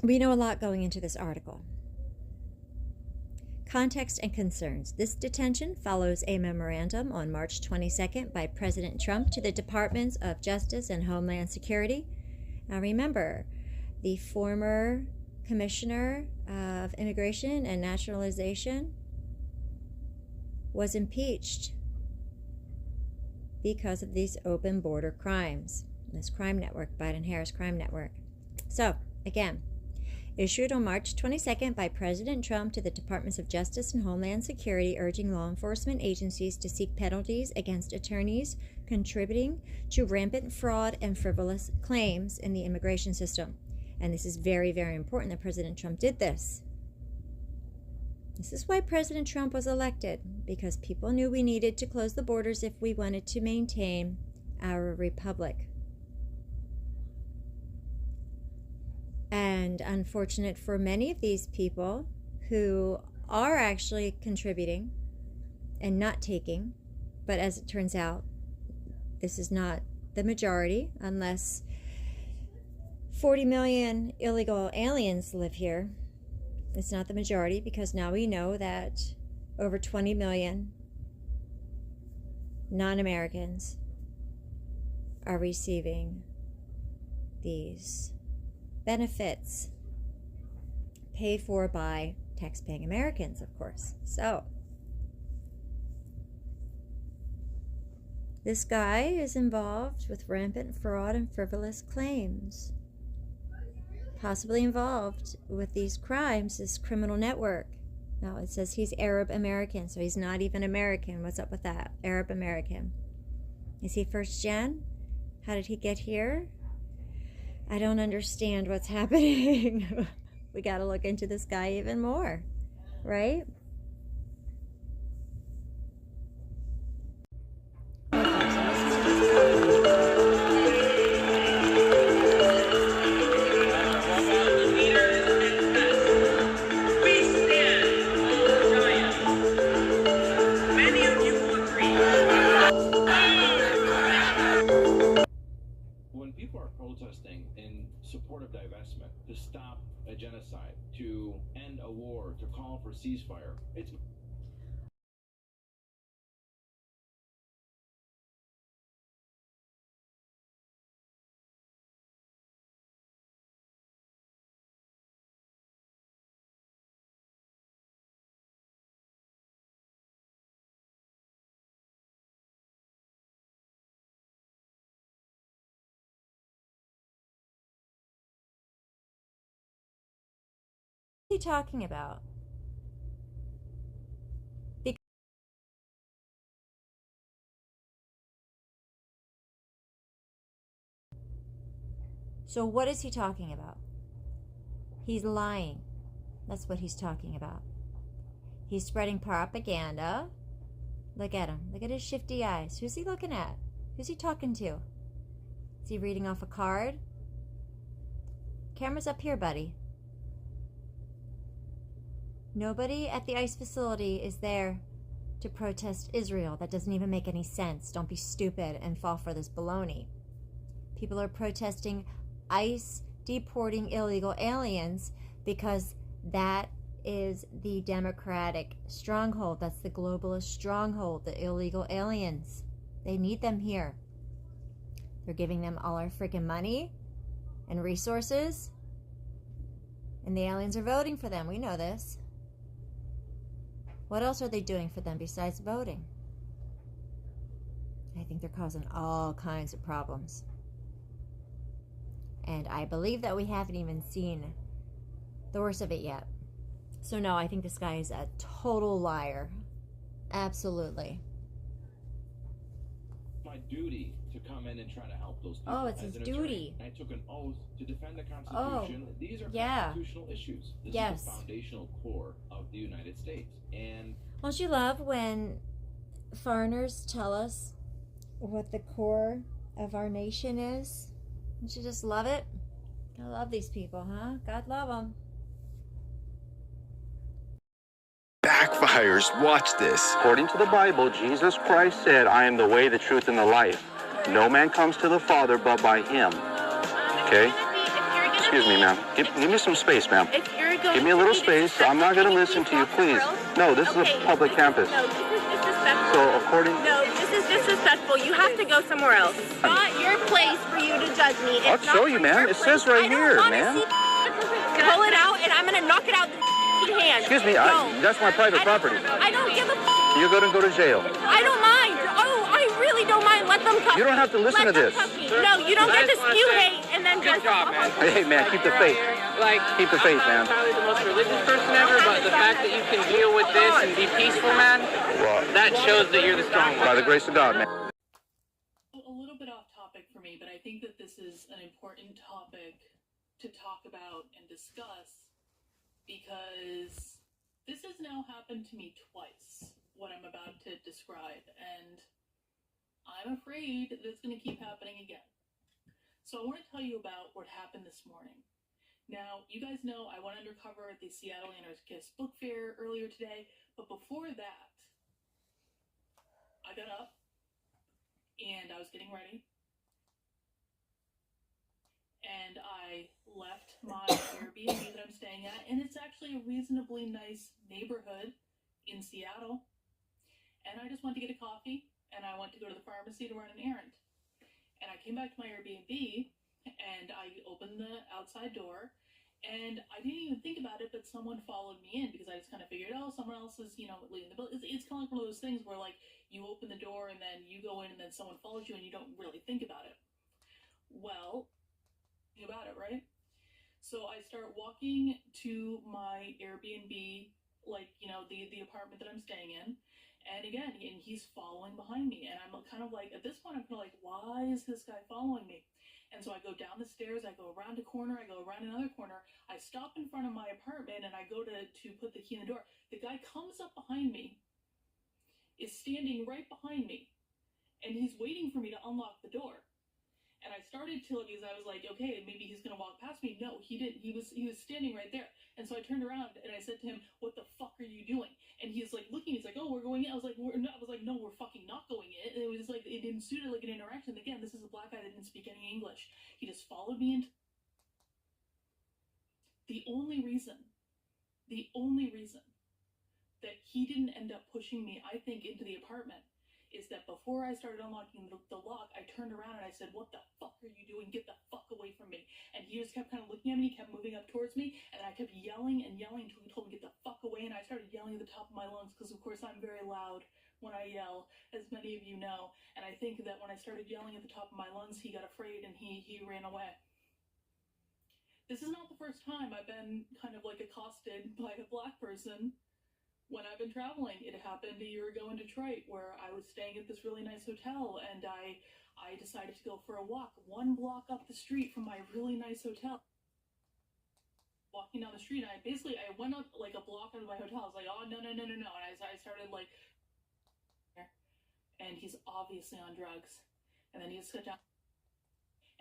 we know a lot going into this article. Context and concerns. This detention follows a memorandum on March 22nd by President Trump to the Departments of Justice and Homeland Security. Now remember, the former Commissioner of Immigration and Naturalization was impeached because of these open border crimes. This crime network, Biden-Harris crime network. So, again, issued on March 22nd by President Trump to the Departments of Justice and Homeland Security, urging law enforcement agencies to seek penalties against attorneys contributing to rampant fraud and frivolous claims in the immigration system. And this is very, very important that President Trump did this. This is why President Trump was elected, because people knew we needed to close the borders if we wanted to maintain our republic. And unfortunate for many of these people who are actually contributing and not taking, but as it turns out, this is not the majority, unless 40 million illegal aliens live here. It's not the majority, because now we know that over 20 million non-Americans are receiving these benefits paid for by tax-paying Americans, of course. So this guy is involved with rampant fraud and frivolous claims, possibly involved with these crimes, this criminal network. Now it says he's Arab American, so he's not even American. What's up with that? Arab American. Is he first gen? How did he get here? I don't understand what's happening. We got to look into this guy even more, right? When people are protesting in support of divestment, to stop a genocide, to end a war, to call for ceasefire, it's What are you talking about? So what is he talking about? He's lying. That's what he's talking about. He's spreading propaganda. Look at him. Look at his shifty eyes. Who's he looking at? Who's he talking to? Is he reading off a card? Camera's up here, buddy. Nobody at the ICE facility is there to protest Israel. That doesn't even make any sense. Don't be stupid and fall for this baloney. People are protesting ICE deporting illegal aliens because that is the Democratic stronghold. That's the globalist stronghold, the illegal aliens. They need them here. They're giving them all our freaking money and resources. And the aliens are voting for them. We know this. What else are they doing for them besides voting? I think they're causing all kinds of problems. And I believe that we haven't even seen the worst of it yet. So no, I think this guy is a total liar. Absolutely. My duty to come in and try to help those people. Oh, it's his duty. I took an oath to defend the Constitution. Oh, These are yeah. constitutional issues. This is the foundational core of the United States. And don't you love when foreigners tell us what the core of our nation is? Don't you just love it? I love these people, huh? God love them. Backfires. Watch this. According to the Bible, Jesus Christ said, I am the way, the truth, and the life. No man comes to the Father but by him. Okay? Excuse me, ma'am. Give me some space, ma'am. Give me a little space. I'm not going to listen to you, please. No, this is a public campus. No, this is disrespectful. So, according... No, this is disrespectful. You have to go somewhere else. It's not your place for you to judge me. I'll show you, ma'am. It says right here, ma'am. Pull it out, and I'm going to knock it out with hand. Excuse me, that's my private property. I don't give a You're going to go to jail. I don't mind. Oh, I really don't mind. Let them cuff You don't have to listen to this. No, you don't get to spew hate and then just... Hey, man, keep the faith. Keep the faith, man. I'm not entirely the most religious person ever, but the fact that you can deal with this and be peaceful, man, that shows that you're the strong one. By the grace of God, man. A little bit off topic for me, but I think that this is an important topic to talk about and discuss because this has now happened to me twice, what I'm about to describe, and I'm afraid that it's going to keep happening again. So I want to tell you about what happened this morning. Now, you guys know I went undercover at the Seattle Anarchist Book Fair earlier today, but before that, I got up and I was getting ready, and I left my Airbnb that I'm staying at, and it's actually a reasonably nice neighborhood in Seattle, and I just went to get a coffee, and I went to go to the pharmacy to run an errand, and I came back to my Airbnb, and I opened the outside door, and I didn't even think about it, but someone followed me in because I just kind of figured, oh, someone else is, leaving the building. It's kind of like one of those things where, like, you open the door and then you go in and then someone follows you and you don't really think about it. Well, think about it, right? So I start walking to my Airbnb, like, the apartment that I'm staying in. And again, and he's following behind me. And I'm kind of like, at this point, I'm kind of like, why is this guy following me? And so I go down the stairs, I go around a corner, I go around another corner, I stop in front of my apartment, and I go to put the key in the door. The guy comes up behind me, is standing right behind me, and he's waiting for me to unlock the door. And I started to, because I was like, okay, maybe he's going to walk past me. No, he didn't. He was standing right there. And so I turned around and I said to him, what the fuck are you doing? And he's like looking, he's like, oh, we're going in. I was like, no, we're fucking not going in. And it was like, it ensued like an interaction. Again, this is a black guy that didn't speak any English. He just followed me into... The only reason that he didn't end up pushing me, I think, into the apartment is that before I started unlocking the lock, I turned around and I said, what the fuck are you doing? Get the fuck away from me. And he just kept kind of looking at me, he kept moving up towards me, and I kept yelling and yelling until he told me, get the fuck away. And I started yelling at the top of my lungs because, of course, I'm very loud when I yell, as many of you know. And I think that when I started yelling at the top of my lungs, he got afraid and he ran away. This is not the first time I've been kind of like accosted by a black person when I've been traveling. It happened a year ago in Detroit where I was staying at this really nice hotel, and I decided to go for a walk 1 block up the street from my really nice hotel. Walking down the street, and I went up like a block out of my hotel. I was like, oh, no. And I started like, and he's obviously on drugs. And then he just got down.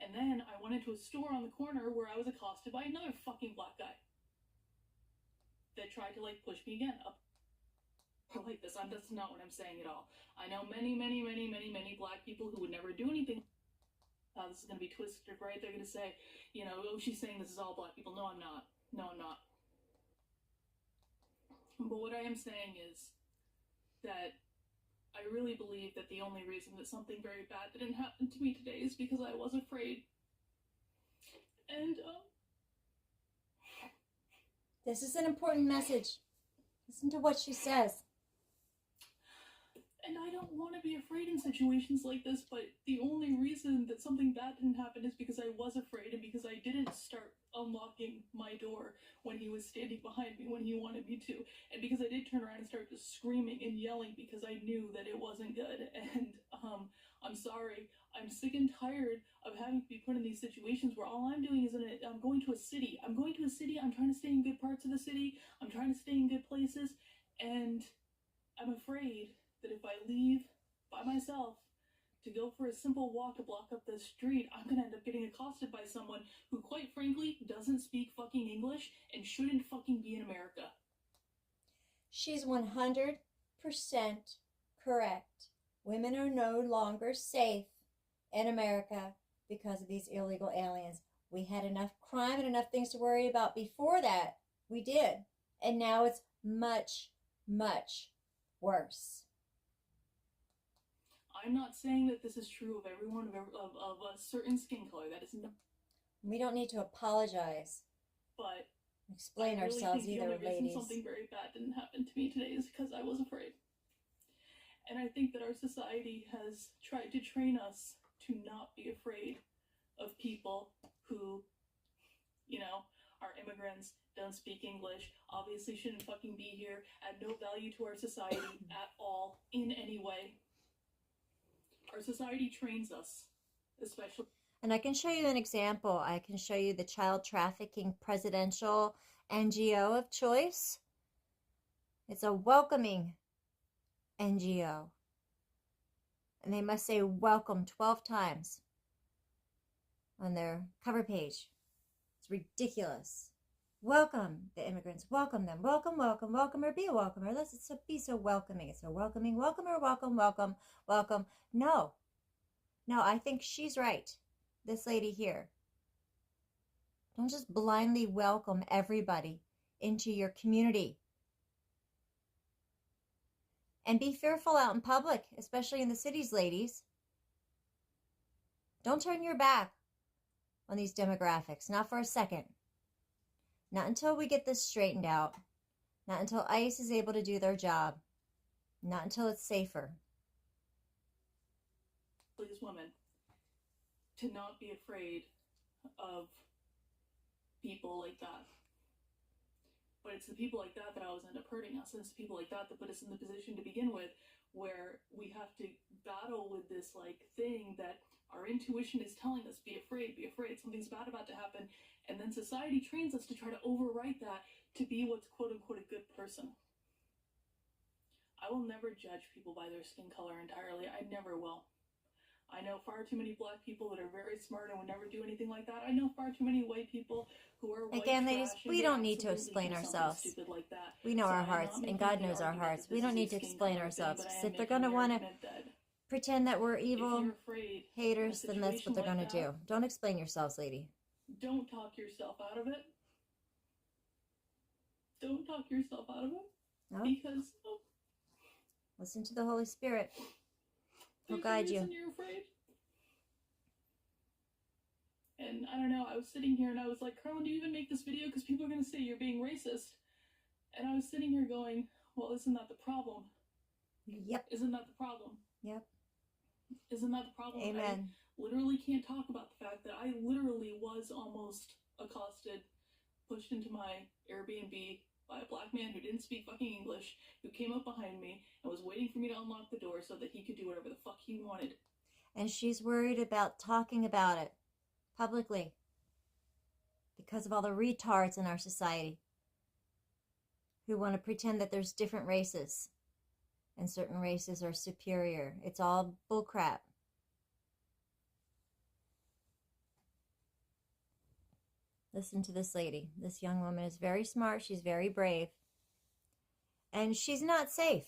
And then I went into a store on the corner where I was accosted by another fucking black guy that tried to like push me again up like this. That's not what I'm saying at all. I know many black people who would never do anything. This is going to be twisted, right? They're going to say, you know, oh, she's saying this is all black people. No, I'm not. But what I am saying is that I really believe that the only reason that something very bad didn't happen to me today is because I was afraid. And, this is an important message. Listen to what she says. And I don't want to be afraid in situations like this, but the only reason that something bad didn't happen is because I was afraid, and because I didn't start unlocking my door when he was standing behind me when he wanted me to, and because I did turn around and start just screaming and yelling because I knew that it wasn't good. And I'm sorry. I'm sick and tired of having to be put in these situations where all I'm doing is I'm going to a city. I'm trying to stay in good parts of the city. I'm trying to stay in good places, and I'm afraid that if I leave by myself to go for a simple walk a block up the street, I'm gonna end up getting accosted by someone who, quite frankly, doesn't speak fucking English and shouldn't fucking be in America. She's 100% correct. Women are no longer safe in America because of these illegal aliens. We had enough crime and enough things to worry about before that. We did. And now it's much worse. I'm not saying that this is true of everyone of a certain skin color. That is not. We don't need to apologize. But explain ourselves either, the only ladies. reason something very bad didn't happen to me today is because I was afraid. And I think that our society has tried to train us to not be afraid of people who, you know, are immigrants, don't speak English, obviously shouldn't fucking be here, add no value to our society at all in any way. Our society trains us, especially. And I can show you an example. I can show you the child trafficking presidential NGO of choice. It's a welcoming NGO. And they must say welcome 12 times on their cover page. It's ridiculous. Welcome the immigrants. Welcome them. Welcome or be a welcomer. Let's be so welcoming. It's no welcoming. Welcomer, welcome. No, I think she's right. This lady here. Don't just blindly welcome everybody into your community. And be fearful out in public, especially in the cities, ladies. Don't turn your back on these demographics, not for a second. Not until we get this straightened out. Not until ICE is able to do their job. Not until it's safer. These women to not be afraid of people like that. But it's the people like that that always end up hurting us. And it's the people like that that put us in the position to begin with where we have to battle with this like thing that our intuition is telling us, be afraid, something's bad about to happen. And then society trains us to try to overwrite that to be what's quote unquote a good person. I will never judge people by their skin color entirely. I never will. I know far too many black people that are very smart and would never do anything like that. I know far too many white people who are white again, ladies, trash we don't need to explain ourselves. Like that. We know so our hearts, and God knows our hearts. We don't need to explain ourselves. Because if they're going to want to pretend that we're evil haters, then that's what they're going to do. Don't explain yourselves, lady. Don't talk yourself out of it. Don't talk yourself out of it. No? Because listen to the Holy Spirit. He'll guide you. You're afraid. And I don't know, I was sitting here and I was like, Carlin, do you even make this video? Because people are going to say you're being racist. And I was sitting here going, well, isn't that the problem? Yep. Isn't that the problem? Yep. Isn't that the problem? Amen. I literally can't talk about the fact that I literally was almost accosted, pushed into my Airbnb by a black man who didn't speak fucking English, who came up behind me and was waiting for me to unlock the door so that he could do whatever the fuck he wanted. And she's worried about talking about it publicly because of all the retards in our society who want to pretend that there's different races and certain races are superior. It's all bullcrap. Listen to this lady. This young woman is very smart. She's very brave. And she's not safe.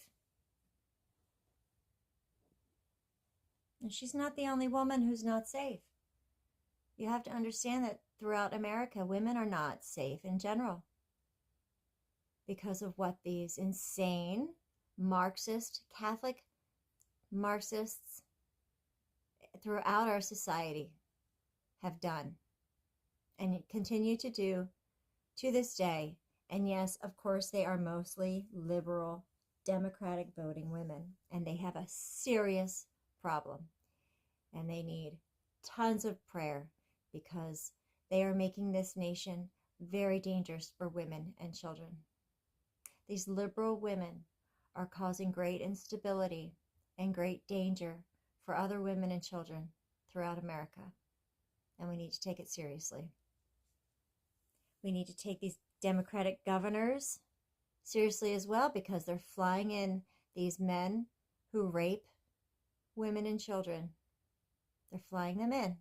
And she's not the only woman who's not safe. You have to understand that throughout America, women are not safe in general because of what these insane Marxist, Catholic Marxists throughout our society have done and continue to do to this day. And yes, of course, they are mostly liberal, democratic voting women, and they have a serious problem. And they need tons of prayer because they are making this nation very dangerous for women and children. These liberal women are causing great instability and great danger for other women and children throughout America. And we need to take it seriously. We need to take these Democratic governors seriously as well, because they're flying in these men who rape women and children. They're flying them in.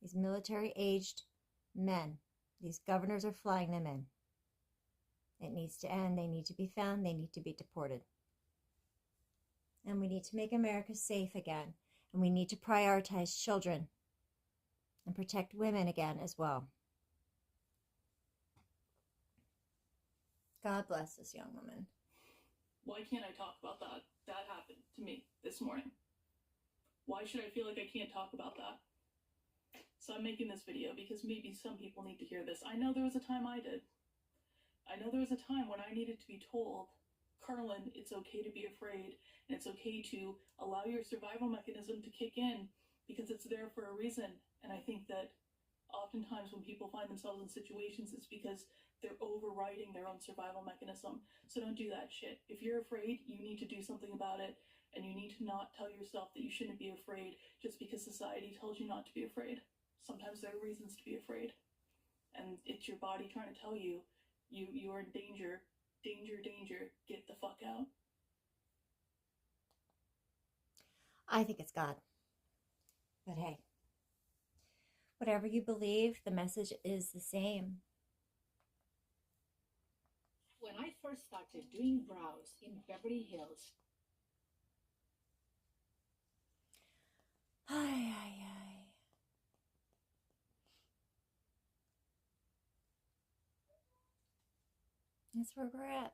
These military-aged men. These governors are flying them in. It needs to end. They need to be found. They need to be deported. And we need to make America safe again. And we need to prioritize children and protect women again as well. God bless this young woman. Why can't I talk about that? That happened to me this morning. Why should I feel like I can't talk about that? So I'm making this video because maybe some people need to hear this. I know there was a time I did. I know there was a time when I needed to be told, Carlin, it's okay to be afraid, and it's okay to allow your survival mechanism to kick in because it's there for a reason. And I think that oftentimes when people find themselves in situations, it's because they're overriding their own survival mechanism. So don't do that shit. If you're afraid, you need to do something about it. And you need to not tell yourself that you shouldn't be afraid just because society tells you not to be afraid. Sometimes there are reasons to be afraid. And it's your body trying to tell you, you are in danger, danger, danger, get the fuck out. I think it's God. But hey, whatever you believe, the message is the same. When I first started doing brows in Beverly Hills, That's where we're at.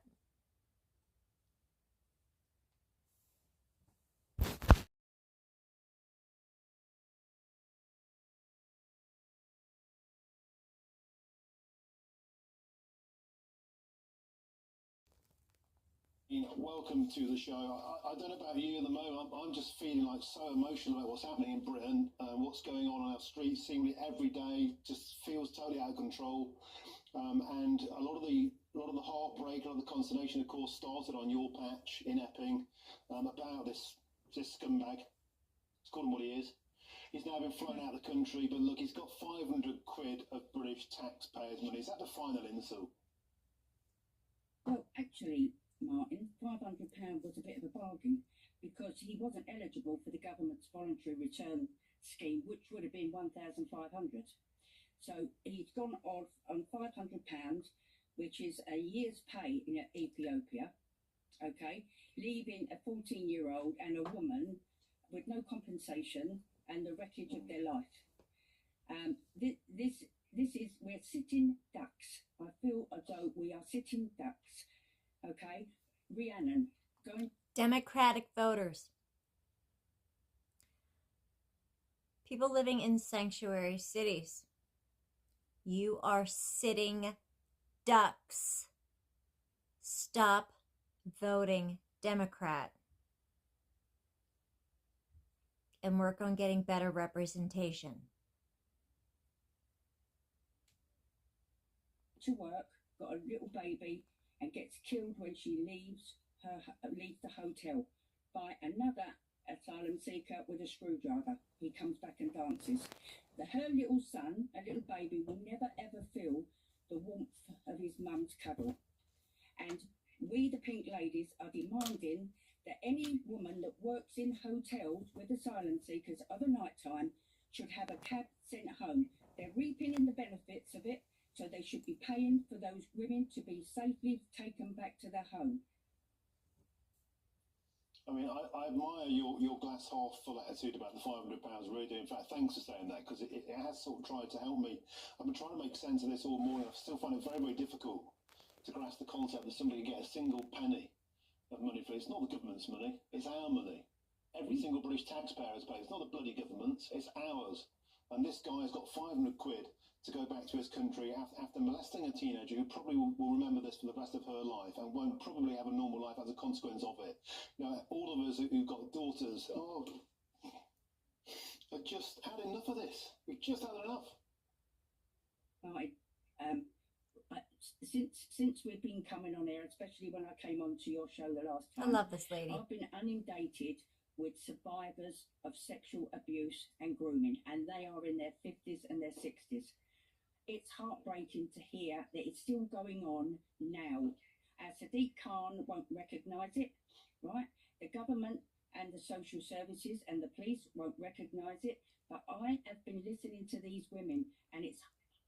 Welcome to the show. I don't know about you at the moment. I'm just feeling like so emotional about what's happening in Britain, what's going on our streets, seemingly every day just feels totally out of control. And a lot of the heartbreak, a lot of the consternation, of course, started on your patch in Epping about this scumbag. Let's call him what he is. He's now been flown out of the country, but look, he's got 500 quid of British taxpayers' money. Is that the final insult? Well, actually, Martin, £500 was a bit of a bargain because he wasn't eligible for the government's voluntary return scheme, which would have been £1,500. So he's gone off on £500, which is a year's pay in Ethiopia, okay, leaving a 14-year-old and a woman with no compensation and the wreckage of their life. This is, we're sitting ducks. I feel as though we are sitting ducks. Okay, Rhiannon, going. Democratic voters. People living in sanctuary cities. You are sitting ducks. Stop voting Democrat. And work on getting better representation. To work, got a little baby and gets killed when she leaves the hotel by another asylum seeker with a screwdriver. He comes back and dances. Her little son, a little baby, will never ever feel the warmth of his mum's cuddle. And we, the Pink Ladies, are demanding that any woman that works in hotels with asylum seekers of a night time should have a cab sent home. They're reaping in the benefits of it, so they should be paying for those women to be safely taken back to their home. I mean, I admire your glass half full attitude about the £500, really do. In fact, thanks for saying that, because it has sort of tried to help me. I've been trying to make sense of this all morning. I still find it very, very difficult to grasp the concept that somebody can get a single penny of money for it. It's not the government's money, it's our money. Every single British taxpayer has paid. It's not the bloody government's, it's ours. And this guy's got 500 quid to go back to his country after molesting a teenager who probably will remember this for the rest of her life and won't probably have a normal life as a consequence of it. You know, all of us who've got daughters, have just had enough of this. We've just had enough. Right. Since we've been coming on air, especially when I came on to your show the last time, I love this lady. I've been inundated with survivors of sexual abuse and grooming, and they are in their 50s and their 60s. It's heartbreaking to hear that it's still going on now. Sadiq Khan won't recognise it, right? The government and the social services and the police won't recognise it, but I have been listening to these women, and it's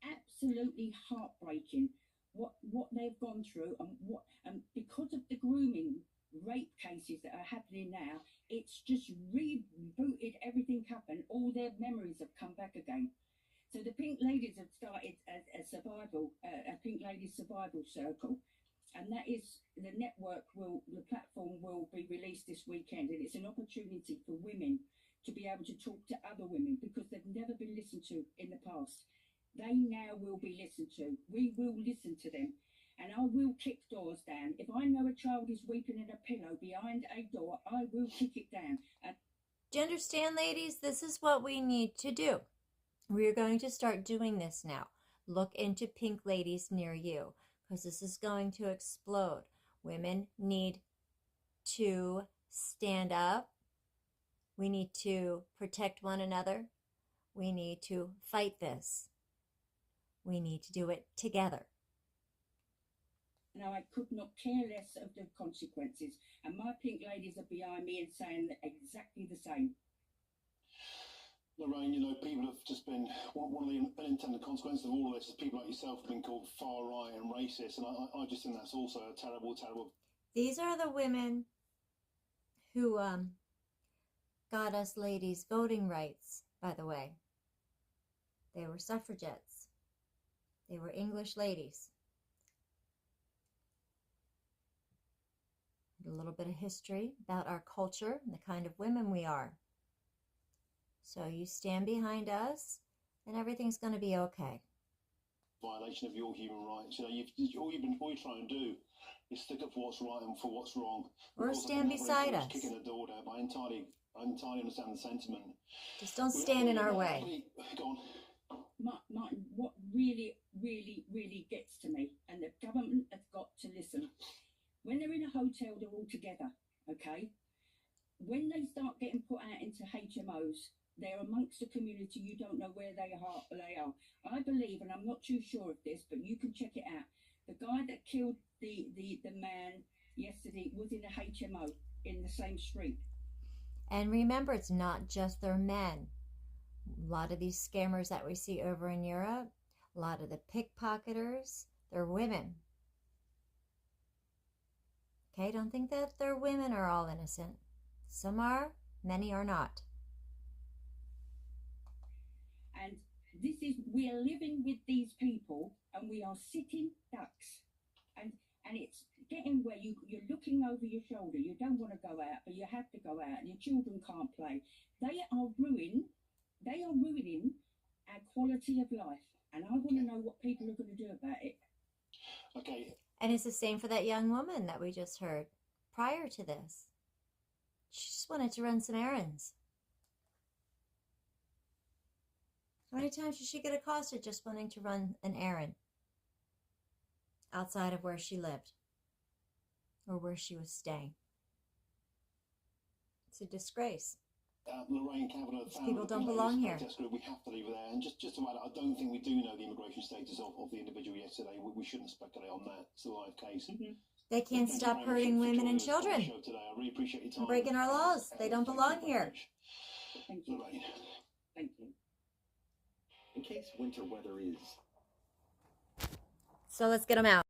absolutely heartbreaking what they've gone through, and because of the grooming rape cases that are happening now, it's just rebooted everything up, and all their memories have come back again. So the Pink Ladies have started a Pink Ladies Survival Circle, and that is the platform will be released this weekend, and it's an opportunity for women to be able to talk to other women because they've never been listened to in the past. They now will be listened to. We will listen to them. And I will kick doors down. If I know a child is weeping in a pillow behind a door, I will kick it down. Do you understand, ladies? This is what we need to do. We're going to start doing this now. Look into Pink Ladies near you, because this is going to explode. Women need to stand up. We need to protect one another. We need to fight this. We need to do it together. Now, I could not care less of the consequences, and my Pink Ladies are behind me and saying exactly the same. Lorraine, you know, people have just been, one of the unintended consequences of all of this is people like yourself have been called far right and racist, and I just think that's also a terrible, terrible... These are the women who got us ladies voting rights, by the way. They were suffragettes. They were English ladies. A little bit of history about our culture and the kind of women we are. So you stand behind us and everything's going to be okay. Violation of your human rights. You know, all you're trying to do is stick up for what's right and for what's wrong. Or stand beside us. Kicking the door down. I entirely understand the sentiment. Just don't stand in our way. Go on. Martin, what really, really, really gets to me, and the government has got to listen. When they're in a hotel, they're all together, okay? When they start getting put out into HMOs, they're amongst the community. You don't know where they are. I believe, and I'm not too sure of this, but you can check it out. The guy that killed the man yesterday was in a HMO in the same street. And remember, it's not just their men. A lot of these scammers that we see over in Europe, a lot of the pickpocketers, they're women. Okay, don't think that their women are all innocent. Some are, many are not. And we are living with these people, and we are sitting ducks. And it's getting where you're looking over your shoulder. You don't want to go out, but you have to go out, and your children can't play. They are ruining our quality of life. And I want to know what people are going to do about it. Okay. And it's the same for that young woman that we just heard prior to this. She just wanted to run some errands. How many times did she get accosted just wanting to run an errand? outside of where she lived or where she was staying. It's a disgrace. Lorraine Kavanagh These people don't belong here. Group, we have to leave it there. And just to add, I don't think we do know the immigration status of the individual yesterday. We shouldn't speculate on that. It's a live case. They can't stop hurting women and children. I really appreciate your time. Breaking our laws. They don't belong here. Thank you. Lorraine. Thank you. In case winter weather is... So let's get them out.